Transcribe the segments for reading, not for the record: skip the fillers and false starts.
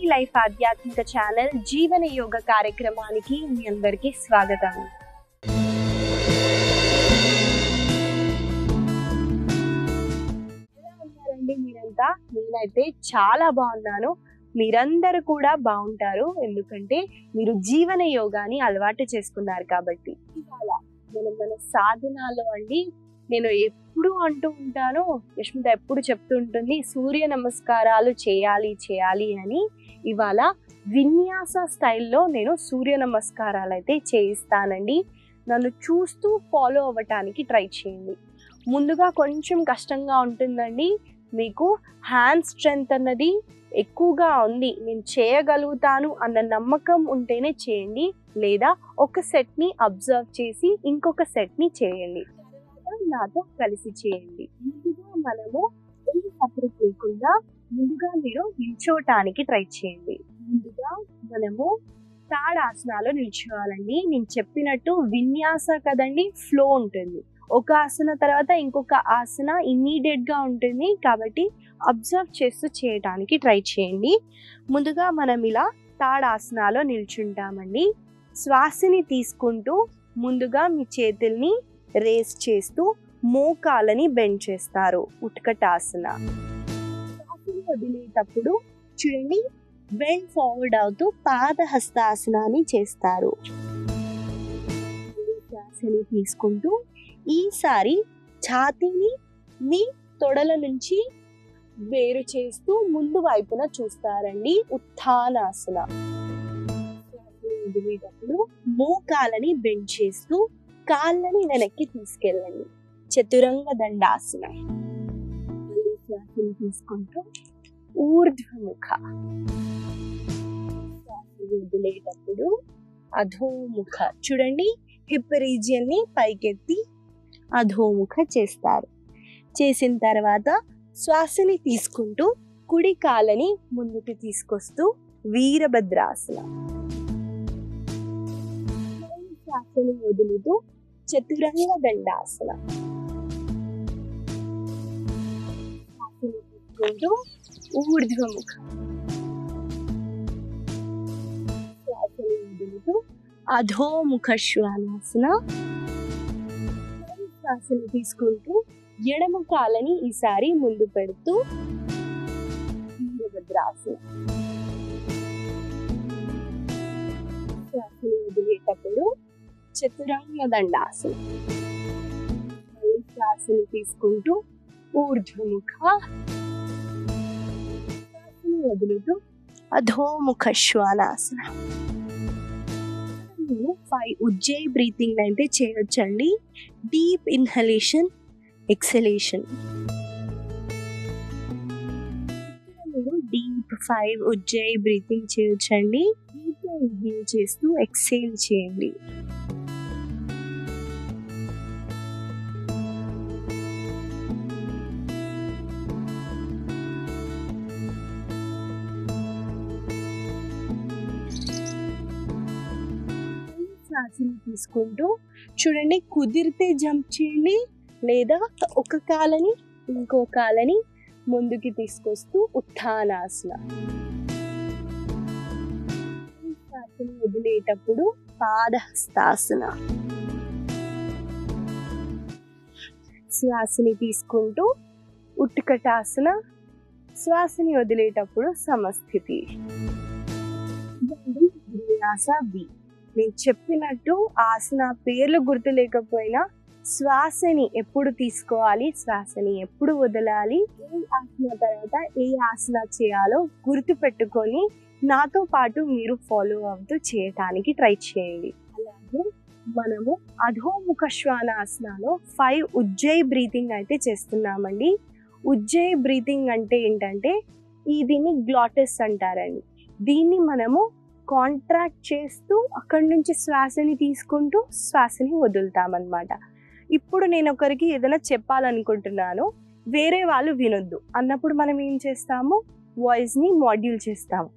మీ life ఆధ్యాత్మిక channel జీవన యోగ కార్యక్రమానికి మీ అందరికీ స్వాగతం. ఎలా ఉన్నారండి మీరంతా? నేనైతే చాలా బాగున్నాను. మీరందరూ కూడా బాగుంటారు, ఎందుకంటే మీరు జీవన యోగాని అలవాటు చేసుకున్నారు కాబట్టి. ఇవాళ మన సాధనాలు అండి, నేను ఎప్పుడు అంటూ ఉంటాను, యష్మిత ఎప్పుడు చెప్తూ ఉంటుంది సూర్య నమస్కారాలు చేయాలి అని. ఇవాళ విన్యాస స్టైల్లో నేను సూర్య నమస్కారాలు అయితే చేయిస్తానండి. నన్ను చూస్తూ ఫాలో అవ్వటానికి ట్రై చేయండి. ముందుగా కొంచెం కష్టంగా ఉంటుందండి, మీకు హ్యాండ్ స్ట్రెంగ్త్ అన్నది ఎక్కువగా ఉంది, నేను చేయగలుగుతాను అన్న నమ్మకం ఉంటేనే చేయండి, లేదా ఒక సెట్ని అబ్జర్వ్ చేసి ఇంకొక సెట్ని చేయండి, నాతో కలిసి చేయండి. ముందుగా మనము ఏమి సపరేట్ లేకుండా ముందుగా మీరు నిల్చోటానికి ట్రై చేయండి. ముందుగా మనము తాడాసనాలో నిల్చోవాలండి. నేను చెప్పినట్టు విన్యాస కదండి, ఫ్లో ఉంటుంది. ఒక ఆసన తర్వాత ఇంకొక ఆసన ఇమ్మీడియట్ గా ఉంటుంది, కాబట్టి అబ్జర్వ్ చేస్తూ చేయటానికి ట్రై చేయండి. ముందుగా మనం ఇలా తాడాసనాలో నిల్చుంటామండి. శ్వాసని తీసుకుంటూ ముందుగా మీ చేతుల్ని రేస్ చేస్తూ మోకాలని బెండ్ చేస్తారు, ఉత్కటాసన. శ్వాసని వదిలేటప్పుడు చూడండి, బెండ్ ఫార్వర్డ్ అవుతూ పాదహస్తాసనాన్ని చేస్తారు. శ్వాసని తీసుకుంటూ ఈసారి ఛాతీని మీ తొడల నుంచి వేరు చేస్తూ ముందు వైపున చూస్తారండి, ఉత్థానాసన. శ్వాసని వదిలేటప్పుడు మోకాలని బెండ్ చేస్తూ కాళ్ళని వెనక్కి తీసుకెళ్ళండి, చతురంగ దండాసన. మళ్ళీ శ్వాసని తీసుకుంటూ ఊర్ధ్వముఖ. శ్వాసని వదిలేటప్పుడు అధోముఖ. చూడండి, హిప్ రీజియన్ ని పైకెత్తి అధోముఖ చేస్తారు. చేసిన తర్వాత శ్వాసని తీసుకుంటూ కుడి కాళ్ళని ముందుకు తీసుకొస్తూ వీరభద్రాసన. శ్వాసని వదులుతూ చతురంగ దండాసన. శ్వాసని తీసుకుంటూ ఊర్ధ్వముఖ. శ్వాసని వదులుతూ అధోముఖ శ్వానాసన. శ్వాసని తీసుకుంటూ ఎడమ కాలని ఈసారి ముందు పెడుతూ వీరభద్రాసన. శ్వాసని వదిలేటప్పుడు చతురంగ దండాసన. మళ్ళీ శ్వాసని తీసుకుంటూ ఊర్ధ్వముఖ. శ్వాసని వదులుతూ అధోముఖ శ్వానాసన. 5 ఉజ్జయి బ్రీతింగ్ అయితే చేయొచ్చండి. Deep inhalation, exhalation. మీరు డీప్ 5 ఉజ్జయి బ్రీతింగ్ చేయొచ్చండి. డీప్ గా ఇన్హేల్ చేస్తూ ఎక్సేల్ చేయండి. శ్వాసని తీసుకుంటూ చూడండి, కుదిరితే జంప్ చేయండి, లేదా ఒక కాలని ఇంకో కాలని ముందుకి తీసుకొస్తూ ఉత్థానాసన. శ్వాసని వదిలేటప్పుడు పాదహస్తాసన. శ్వాసని తీసుకుంటూ ఉత్కటాసన. శ్వాసని వదిలేటప్పుడు సమస్థితి. విన్యాస బి. నేను చెప్పినట్టు ఆసన పేర్లు గుర్తు లేకపోయినా శ్వాసని ఎప్పుడు తీసుకోవాలి, శ్వాసని ఎప్పుడు వదలాలి, ఏ ఆసన తర్వాత ఏ ఆసన చేయాలో గుర్తు పెట్టుకొని నాతో పాటు మీరు ఫాలో అవుతూ చేయటానికి ట్రై చేయండి. అలాగే మనము అధోముఖ శ్వానాసనలో 5 ఉజ్జయి బ్రీతింగ్ అయితే చేస్తున్నామండి. ఉజ్జయి బ్రీతింగ్ అంటే ఏంటంటే, దీన్ని గ్లాటస్ అంటారండి. దీన్ని మనము కాంట్రాక్ట్ చేస్తూ అక్కడి నుంచి శ్వాసని తీసుకుంటూ శ్వాసని వదులుతామన్నమాట. ఇప్పుడు నేను ఒకరికి ఏదైనా చెప్పాలనుకుంటున్నాను, వేరే వాళ్ళు వినొద్దు అన్నప్పుడు మనం ఏం చేస్తాము, వాయిస్ని మాడ్యూల్ చేస్తాము.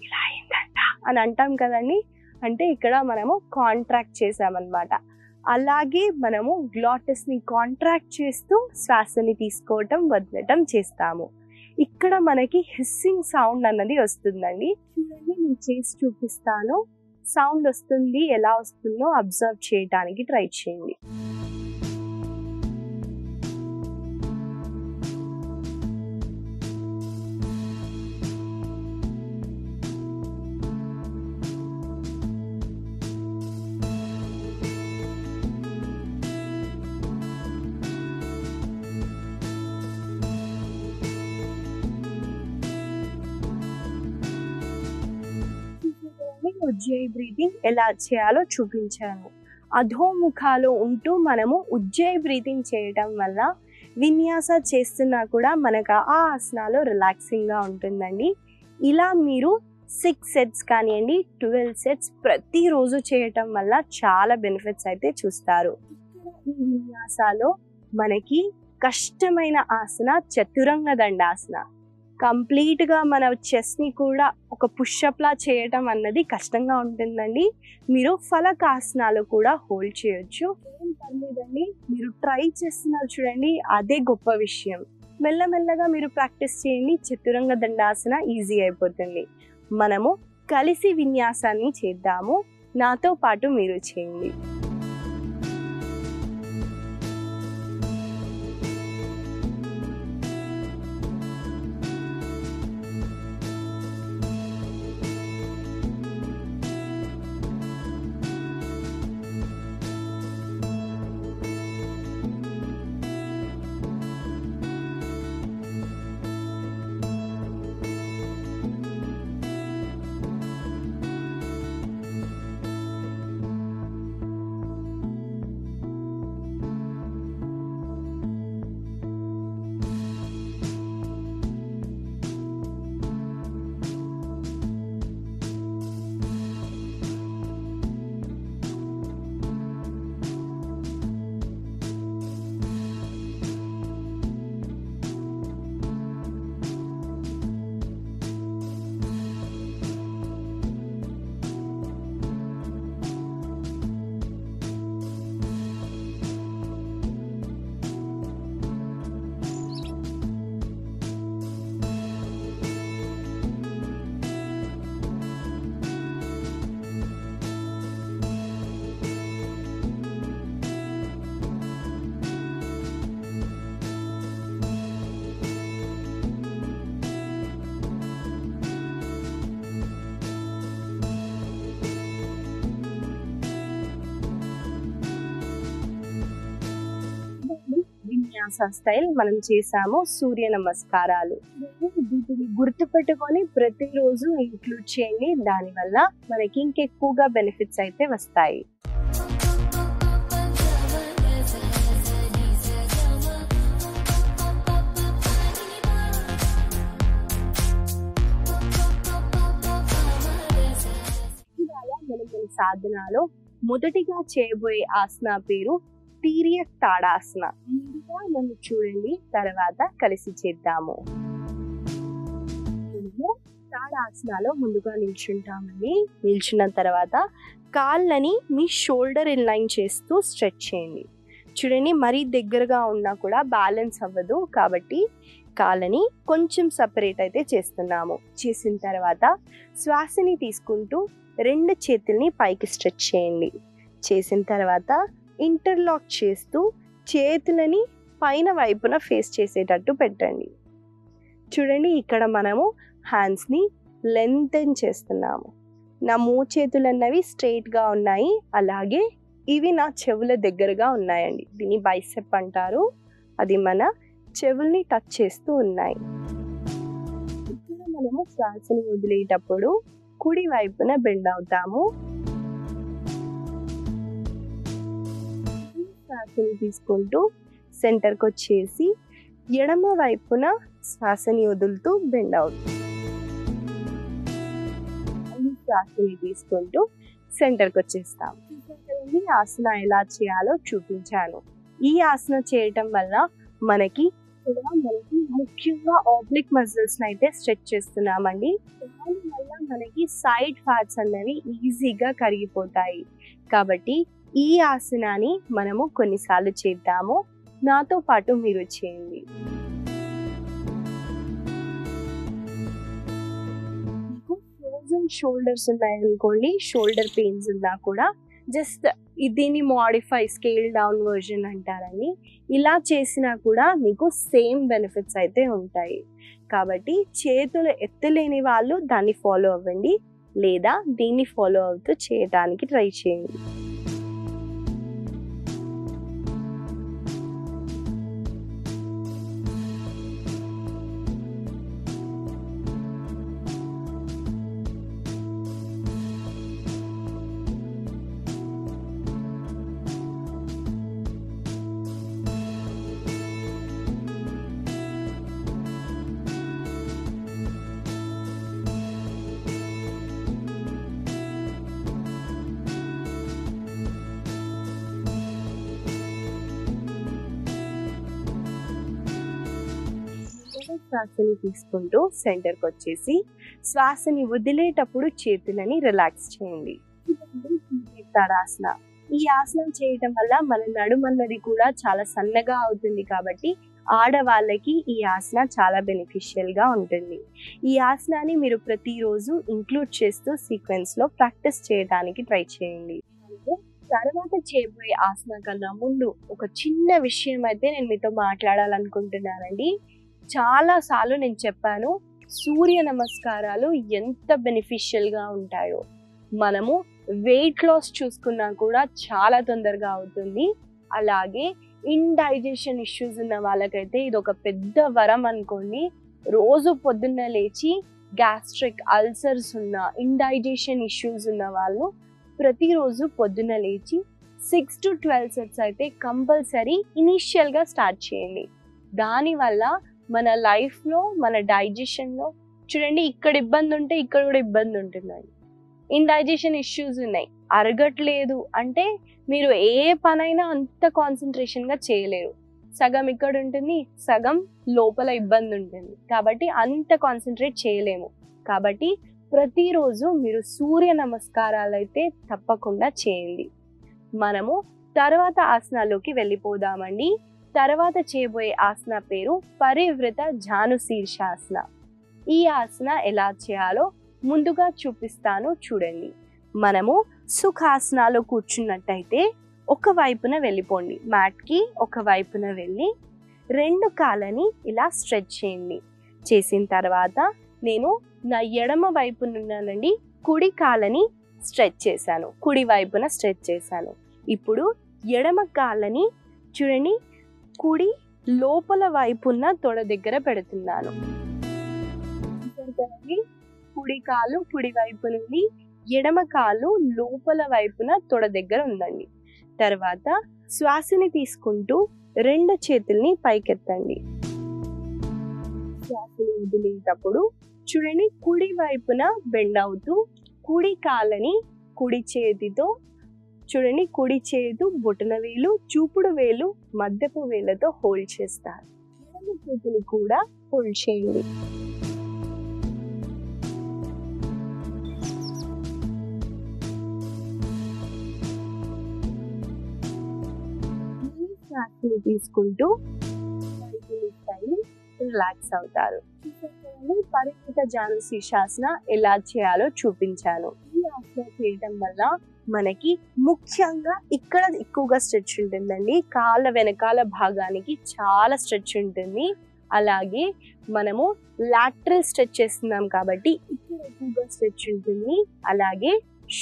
ఇలా ఏంటంట అని అంటాం కదండి, అంటే ఇక్కడ మనము కాంట్రాక్ట్ చేసామన్నమాట. అలాగే మనము గ్లాటస్ని కాంట్రాక్ట్ చేస్తూ శ్వాసని తీసుకోవటం వదలటం చేస్తాము. ఇక్కడ మనకి హిస్సింగ్ సౌండ్ అన్నది వస్తుందండి. చూడండి, నేను చేసి చూపిస్తాను. సౌండ్ వస్తుంది, ఎలా వస్తుందో అబ్జర్వ్ చేయడానికి ట్రై చేయండి. ఉజ్జయి బ్రీతింగ్ ఎలా చేయాలో చూపించాను. అధోముఖాలు ఉంటూ మనము ఉజ్జయి బ్రీతింగ్ చేయటం వల్ల విన్యాస చేస్తున్నా కూడా మనకు ఆ ఆసనాలు రిలాక్సింగ్గా ఉంటుందండి. ఇలా మీరు 6 సెట్స్ కానివ్వండి, 12 సెట్స్ ప్రతిరోజు చేయటం వల్ల చాలా బెనిఫిట్స్ అయితే చూస్తారు. ఈ విన్యాసాలో మనకి కష్టమైన ఆసన చతురంగ దండాసన. కంప్లీట్గా మన చెస్ట్ని కూడా ఒక పుషప్లా చేయటం అన్నది కష్టంగా ఉంటుందండి. మీరు ఫలకాసనాలు కూడా హోల్డ్ చేయొచ్చు, ఏం పర్లేదండి. మీరు ట్రై చేస్తున్నారు చూడండి, అదే గొప్ప విషయం. మెల్లమెల్లగా మీరు ప్రాక్టీస్ చేయండి, చతురంగ దండాసన ఈజీ అయిపోతుంది. మనము కలిసి విన్యాసాన్ని చేద్దాము, నాతో పాటు మీరు చేయండి. విన్యాస స్టైల్ మనం చేసాము, సూర్య నమస్కారాలు. వీటిని గుర్తుపెట్టుకొని ప్రతిరోజు ఇంక్లూడ్ చేయండి. దానివల్ల మనకి ఇంకెక్కువగా బెనిఫిట్స్ అయితే వస్తాయి. ఇవాళ మనం మన సాధనలో మొదటిగా చేయబోయే ఆసన పేరు తిర్యక్ తాడాసన. ముందుగా నన్ను చూడండి, తర్వాత కలిసి చేద్దాము. తాడాసనలో ముందుగా నిల్చుంటామని, నిల్చున్న తర్వాత కాళ్ళని మీ షోల్డర్ ఇన్లైన్ చేస్తూ స్ట్రెచ్ చేయండి. చూడండి, మరీ దగ్గరగా ఉన్నా కూడా బ్యాలెన్స్ అవ్వదు, కాబట్టి కాళ్ళని కొంచెం సపరేట్ అయితే చేస్తున్నాము. చేసిన తర్వాత శ్వాసని తీసుకుంటూ 2 చేతుల్ని పైకి స్ట్రెచ్ చేయండి. చేసిన తర్వాత ఇంటర్లాక్ చేస్తూ చేతులని పైన వైపున ఫేస్ చేసేటట్టు పెట్టండి. చూడండి, ఇక్కడ మనము హ్యాండ్స్ని లెంతెన్ చేస్తున్నాము. నా చేతులు అన్నవి స్ట్రైట్గా ఉన్నాయి, అలాగే ఇవి నా చెవుల దగ్గరగా ఉన్నాయండి. దీన్ని బైసెప్ అంటారు. అది మన చెవుల్ని టచ్ చేస్తూ ఉన్నాయి. ఇక్కడ మనము శ్వాసని వదిలేటప్పుడు కుడి వైపున బెండ్ అవుతాము. శ్వాసని తీసుకుంటూ సెంటర్కి వచ్చేసి ఎడమ వైపున శ్వాసని వదులుతూ బెండ్ అవుతుంది. శ్వాసని తీసుకుంటూ సెంటర్కి వచ్చేస్తాం. ఈ ఆసన ఎలా చేయాలో చూపించాను. ఈ ఆసన చేయటం వల్ల మనకి ముఖ్యంగా ఆబ్లిక్ మజిల్స్ అయితే స్ట్రెచ్ చేస్తున్నామండి. దానివల్ల మనకి సైడ్ ఫ్యాట్స్ అనేవి ఈజీగా కరిగిపోతాయి. కాబట్టి ఈ ఆసనాన్ని మనము కొన్నిసార్లు చేద్దాము, నాతో పాటు మీరు చేయండి. షోల్డర్స్ ఉన్నాయనుకోండి, షోల్డర్ పెయిన్స్ ఉన్నా కూడా జస్ట్ దీన్ని మాడిఫై స్కేల్ డౌన్ వర్జన్ అంటారండి. ఇలా చేసినా కూడా మీకు సేమ్ బెనిఫిట్స్ అయితే ఉంటాయి. కాబట్టి చేతులు ఎత్తలేని వాళ్ళు దాన్ని ఫాలో అవ్వండి, లేదా దీన్ని ఫాలో అవుతూ చేయడానికి ట్రై చేయండి. శ్వాసని తీసుకుంటూ సెంటర్కి వచ్చేసి శ్వాసని వదిలేటప్పుడు చేతులని రిలాక్స్ చేయండి. తడాసన. ఈ ఆసనం చేయటం వల్ల మన నడుమన్నది కూడా చాలా సన్నగా అవుతుంది. కాబట్టి ఆడవాళ్ళకి ఈ ఆసన చాలా బెనిఫిషియల్ గా ఉంటుంది. ఈ ఆసనాన్ని మీరు ప్రతిరోజు ఇంక్లూడ్ చేస్తూ సీక్వెన్స్ లో ప్రాక్టీస్ చేయడానికి ట్రై చేయండి. తర్వాత చేయబోయే ఆసన కన్నా ముందు ఒక చిన్న విషయం అయితే నేను మీతో మాట్లాడాలనుకుంటున్నానండి. చాలా సార్లు నేను చెప్పాను, సూర్య నమస్కారాలు ఎంత బెనిఫిషియల్గా ఉంటాయో. మనము వెయిట్ లాస్ చూసుకున్నా కూడా చాలా తొందరగా అవుతుంది. అలాగే ఇండైజెషన్ ఇష్యూస్ ఉన్న వాళ్ళకైతే ఇది ఒక పెద్ద వరం అనుకోండి. రోజు పొద్దున్న లేచి గ్యాస్ట్రిక్ అల్సర్స్ ఉన్న, ఇండైజెషన్ ఇష్యూస్ ఉన్న వాళ్ళు ప్రతిరోజు పొద్దున్న లేచి 6 to 12 సెట్స్ అయితే కంపల్సరీ ఇనీషియల్గా స్టార్ట్ చేయండి. దానివల్ల మన లైఫ్లో, మన డైజెషన్లో చూడండి, ఇక్కడ ఇబ్బంది ఉంటే ఇక్కడ కూడా ఇబ్బంది ఉంటుందండి. ఇండైజెషన్ ఇష్యూస్ ఉన్నాయి, అరగట్లేదు అంటే మీరు ఏ పనైనా అంత కాన్సన్ట్రేషన్గా చేయలేరు. సగం ఇక్కడ ఉంటుంది, సగం లోపల ఇబ్బంది ఉంటుంది. కాబట్టి అంత కాన్సన్ట్రేట్ చేయలేము. కాబట్టి ప్రతిరోజు మీరు సూర్య నమస్కారాలు అయితే తప్పకుండా చేయండి. మనము తర్వాత ఆసనాల్లోకి వెళ్ళిపోదామండి. తర్వాత చేయబోయే ఆసన పేరు పరివృత జాను శీర్షాసన. ఈ ఆసన ఎలా చేయాలో ముందుగా చూపిస్తాను, చూడండి. మనము సుఖాసనాలో కూర్చున్నట్టయితే ఒక వైపున వెళ్ళిపోండి, మ్యాట్కి ఒక వైపున వెళ్ళి 2 కాళ్ళని ఇలా స్ట్రెచ్ చేయండి. చేసిన తర్వాత నేను నా ఎడమ వైపునున్నానండి, కుడి కాళ్ళని స్ట్రెచ్ చేశాను, కుడి వైపున స్ట్రెచ్ చేశాను. ఇప్పుడు ఎడమ కాళ్ళని చూడండి, కుడి లోపల వైపున్న తొడ దగ్గర పెడుతున్నాను. కుడి కాలు కుడి వైపు నుండి, ఎడమ కాలు లోపల వైపున తొడ దగ్గర ఉందండి. తర్వాత శ్వాసని తీసుకుంటూ 2 చేతుల్ని పైకెత్తండి. శ్వాసని వదిలేటప్పుడు చూడండి, కుడి వైపున బెండ్ అవుతూ కుడి కాళ్ళని కుడి చేతితో చూడండి, కుడి చేతు బొటన వేలు, చూపుడు వేలు, మధ్యపు వేలతో హోల్డ్ చేస్తారు. ఎడమ చేతిని కూడా హోల్డ్ చేయండి. శ్వాసని తీసుకుంటూ రిలాక్స్ అవుతారు. పరిమిత జాను శీర్షాసన ఎలా చేయాలో చూపించాను. ఈ ఆసన చేయడం వల్ల మనకి ముఖ్యంగా ఇక్కడ ఎక్కువగా స్ట్రెచ్ ఉంటుందండి. కాళ్ళ వెనకాల భాగానికి చాలా స్ట్రెచ్ ఉంటుంది. అలాగే మనము లాటరల్ స్ట్రెచ్ చేస్తున్నాం కాబట్టి ఇక్కడ ఎక్కువగా స్ట్రెచ్ ఉంటుంది. అలాగే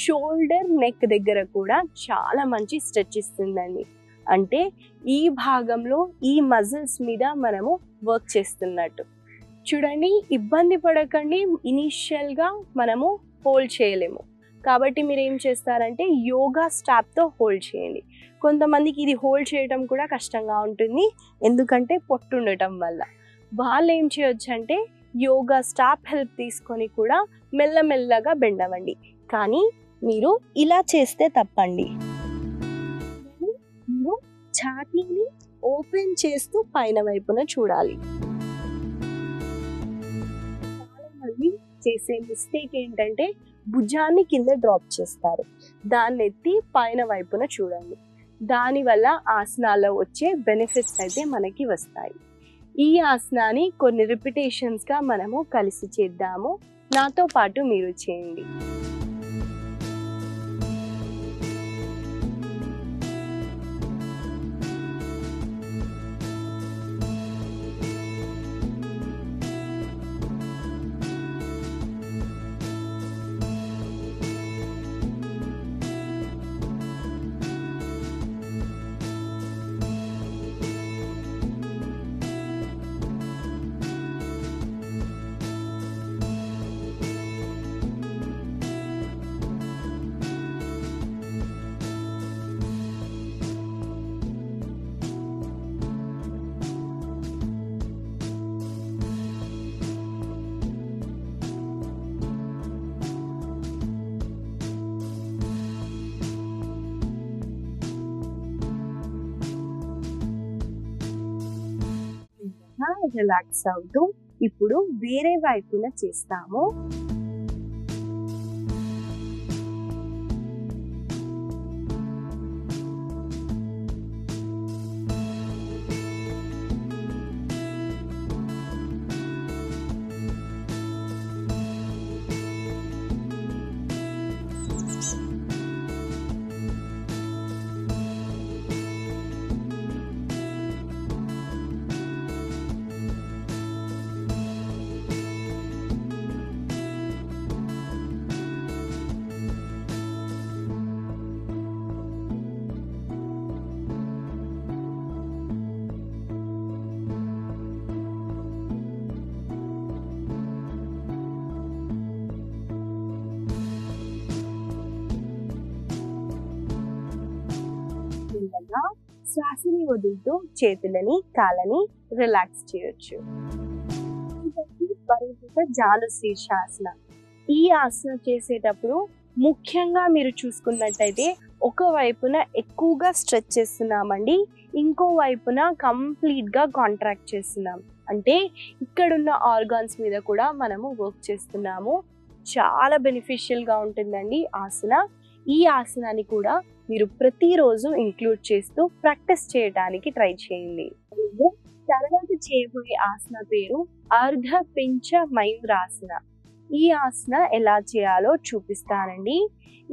షోల్డర్ నెక్ దగ్గర కూడా చాలా మంచి స్ట్రెచ్ ఇస్తుందండి. అంటే ఈ భాగంలో ఈ మజిల్స్ మీద మనము వర్క్ చేస్తున్నట్టు. చూడండి, ఇబ్బంది పడకండి. ఇనీషియల్గా మనము హోల్డ్ చేయలేము కాబట్టి మీరు ఏం చేస్తారంటే యోగా స్టాప్తో హోల్డ్ చేయండి. కొంతమందికి ఇది హోల్డ్ చేయడం కూడా కష్టంగా ఉంటుంది, ఎందుకంటే పొట్టు ఉండటం వల్ల. వాళ్ళు ఏం చేయొచ్చు అంటే యోగా స్టాప్ హెల్ప్ తీసుకొని కూడా మెల్లమెల్లగా బెండ్ అవ్వండి. కానీ మీరు ఇలా చేస్తే తప్పండి. మీరు ఛాతీని ఓపెన్ చేస్తూ పైన వైపున చూడాలి. చాలా మంది చేసే మిస్టేక్ ఏంటంటే భుజాన్ని కింద డ్రాప్ చేస్తారు, దాన్ని ఎత్తి పైన వైపున చూడండి. దానివల్ల ఆసనాల్లో వచ్చే బెనిఫిట్స్ అయితే మనకి వస్తాయి. ఈ ఆసనాన్ని కొన్ని రిపిటేషన్స్గా మనము కలిసి చేద్దాము. నాతో పాటు మీరు చేయండి. రిలాక్స్ అవుతూ ఇప్పుడు వేరే వైపున చేస్తాము. శ్వాసని వదులుతూ చేతులని కాళ్ళని రిలాక్స్ చేయొచ్చు. జాను శీర్షాసన. ఈ ఆసన చేసేటప్పుడు ముఖ్యంగా మీరు చూసుకున్నట్టయితే ఒక వైపున ఎక్కువగా స్ట్రెచ్ చేస్తున్నామండి, ఇంకో వైపున కంప్లీట్ గా కాంట్రాక్ట్ చేస్తున్నాం. అంటే ఇక్కడున్న ఆర్గాన్స్ మీద కూడా మనము వర్క్ చేస్తున్నాము. చాలా బెనిఫిషియల్ గా ఉంటుందండి ఆసన. ఈ ఆసనాన్ని కూడా మీరు ప్రతిరోజు ఇంక్లూడ్ చేస్తూ ప్రాక్టీస్ చేయడానికి ట్రై చేయండి. తర్వాత చేయబోయే ఆసన పేరు అర్ధ పించ మయూరాసన. ఈ ఆసన ఎలా చేయాలో చూపిస్తానండి.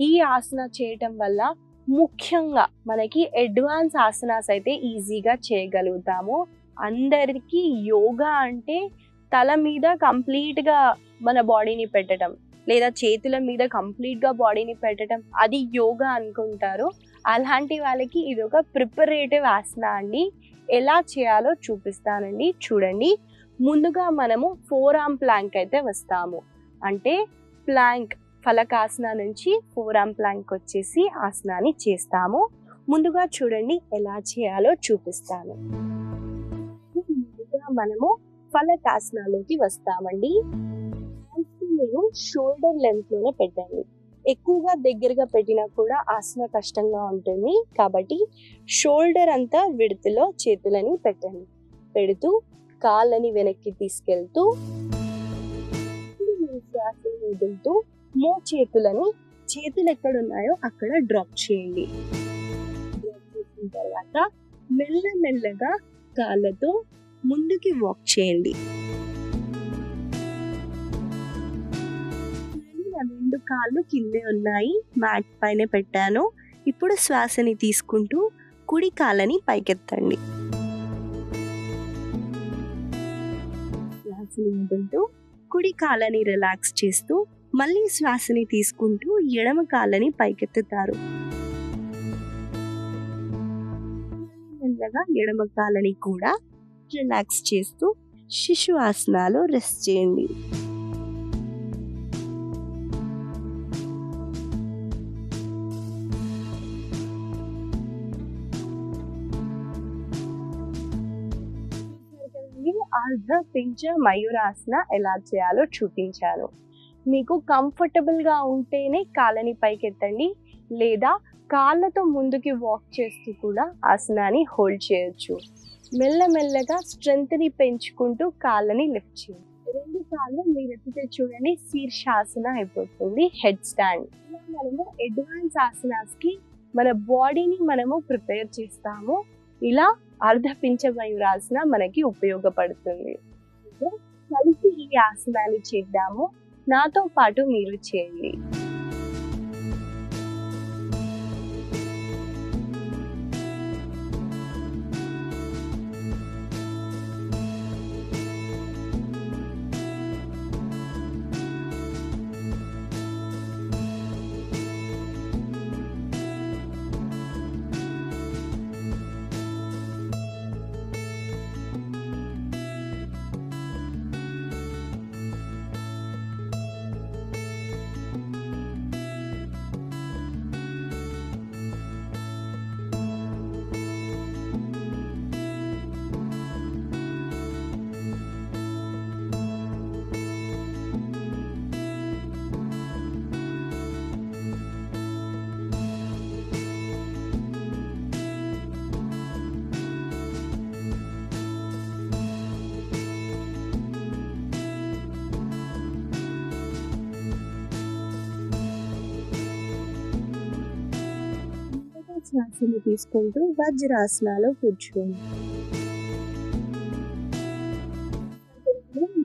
ఈ ఆసన చేయటం వల్ల ముఖ్యంగా మనకి అడ్వాన్స్ ఆసనాస్ అయితే ఈజీగా చేయగలుగుతాము. అందరికీ యోగా అంటే తల మీద కంప్లీట్గా మన బాడీని పెట్టడం, లేదా చేతుల మీద కంప్లీట్గా బాడీని పెట్టడం, అది యోగా అనుకుంటారు. అలాంటి వాళ్ళకి ఇది ఒక ప్రిపరేటివ్ ఆసన అండి. ఎలా చేయాలో చూపిస్తానండి, చూడండి. ముందుగా మనము 4 ఆర్మ్ ప్లాంక్ అయితే వస్తాము. అంటే ప్లాంక్ ఫలకాసన నుంచి 4 ఆర్మ్ ప్లాంక్ వచ్చేసి ఆసనాన్ని చేస్తాము. ముందుగా చూడండి ఎలా చేయాలో చూపిస్తాను. ముందుగా మనము ఫలకాసనలోకి వస్తామండి. మీరు షోల్డర్ లెంత్ లోనే పెట్టండి. ఎక్కువగా దగ్గరగా పెట్టినా కూడా ఆసన కష్టంగా ఉంటుంది. కాబట్టి షోల్డర్ అంతా విడతలో చేతులని పెట్టండి. పెడుతూ కాళ్ళని వెనక్కి తీసుకెళ్తూ శ్వాసని వదులుతూ చేతులు ఎక్కడ ఉన్నాయో అక్కడ డ్రాప్ చేయండి. డ్రాప్ చేసిన తర్వాత మెల్లమెల్లగా కాళ్ళతో ముందుకి వాక్ చేయండి. 2 కాళ్ళు కిందే ఉన్నాయి, మ్యాట్ పైన పెట్టాను. ఇప్పుడు శ్వాసని తీసుకుంటూ కుడి కాళ్ళని పైకెత్తండి. శ్వాసని వదులుతూ కుడి కాళ్ళని రిలాక్స్ చేస్తూ మళ్ళీ శ్వాసని తీసుకుంటూ ఎడమ కాళ్ళని పైకెత్తుతారు. మెల్లగా ఎడమ కాళ్ళని కూడా రిలాక్స్ చేస్తూ శిశు ఆసనాలు రెస్ట్ చేయండి. అర్ధ పించ మయూరాసన ఎలా చేయాలో చూపించాను. మీకు కంఫర్టబుల్ గా ఉంటేనే కాళ్ళని పైకెత్తండి, లేదా కాళ్ళతో ముందుకి వాక్ చేస్తూ కూడా ఆసనాన్ని హోల్డ్ చేయొచ్చు. మెల్లమెల్లగా స్ట్రెంత్ ని పెంచుకుంటూ కాళ్ళని లిఫ్ట్ చేయండి. 2 కాళ్ళు మీరు ఎత్తితే చూడండి శీర్షాసన అయిపోతుంది, హెడ్ స్టాండ్. మనము అడ్వాన్స్ ఆసనాస్ కి మన బాడీని మనము ప్రిపేర్ చేస్తాము. ఇలా అర్ధ పించ మయూరాసన మనకి ఉపయోగపడుతుంది. కలిసి ఈ ఆసనాన్ని చేద్దాము. నాతో పాటు మీరు చేయండి. శ్వాసను తీసుకుంటూ వజ్రాసనాలో కూర్చోండి.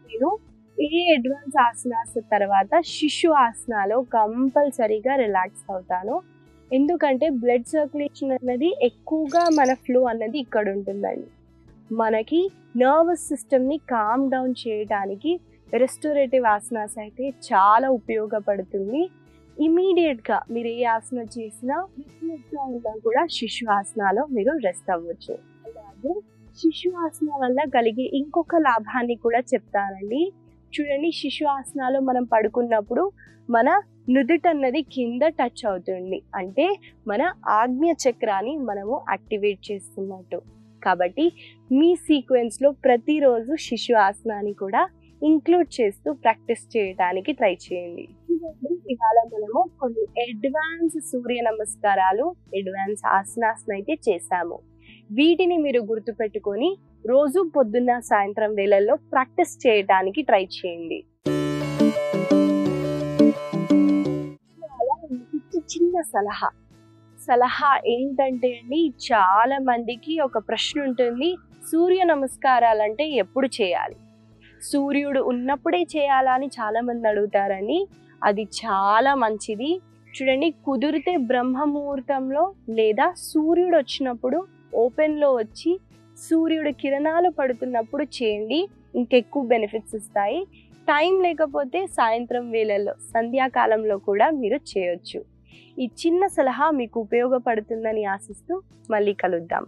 నేను ఏ అడ్వాన్స్ ఆసనాస్ తర్వాత శిశు ఆసనాలో కంపల్సరీగా రిలాక్స్ అవుతాను. ఎందుకంటే బ్లడ్ సర్క్యులేషన్ అన్నది ఎక్కువగా మన ఫ్లో అన్నది ఇక్కడ ఉంటుందండి. మనకి నర్వస్ సిస్టమ్ని కామ్ డౌన్ చేయడానికి రెస్టోరేటివ్ ఆసనాస్ అయితే చాలా ఉపయోగపడుతుంది. ఇమీడియట్గా మీరు ఏ ఆసనం చేసినా ఉన్నా కూడా శిశు ఆసనాలో మీరు రెస్ట్ అవ్వచ్చు. అలాగే శిశు ఆసనం వల్ల కలిగే ఇంకొక లాభాన్ని కూడా చెప్తానండి. చూడండి, శిశు ఆసనాలో మనం పడుకున్నప్పుడు మన నుదుట అన్నది కింద టచ్ అవుతుంది, అంటే మన ఆజ్ఞ చక్రాన్ని మనము యాక్టివేట్ చేస్తున్నట్టు. కాబట్టి మీ సీక్వెన్స్లో ప్రతిరోజు శిశు ఆసనాన్ని కూడా ఇంక్లూడ్ చేస్తూ ప్రాక్టీస్ చేయడానికి ట్రై చేయండి. ఇవాళ మనము కొన్ని అడ్వాన్స్ సూర్య నమస్కారాలు, అడ్వాన్స్ ఆసనాస్ అయితే చేశాము. వీటిని మీరు గుర్తుపెట్టుకొని రోజు పొద్దున్న సాయంత్రం వేళల్లో ప్రాక్టీస్ చేయడానికి ట్రై చేయండి. చిన్న సలహా ఏంటంటే అండి, చాలా మందికి ఒక ప్రశ్న ఉంటుంది, సూర్య నమస్కారాలు అంటే ఎప్పుడు చేయాలి, సూర్యుడు ఉన్నప్పుడే చేయాలా అని చాలా మంది అడుగుతారని. అది చాలా మంచిది. చూడండి, కుదిరితే బ్రహ్మ ముహూర్తంలో లేదా సూర్యుడు వచ్చినప్పుడు ఓపెన్లో వచ్చి సూర్యుడు కిరణాలు పడుతున్నప్పుడు చేయండి, ఇంకెక్కువ బెనిఫిట్స్ ఇస్తాయి. టైం లేకపోతే సాయంత్రం వేళల్లో సంధ్యాకాలంలో కూడా మీరు చేయొచ్చు. ఈ చిన్న సలహా మీకు ఉపయోగపడుతుందని ఆశిస్తూ మళ్ళీ కలుద్దాం.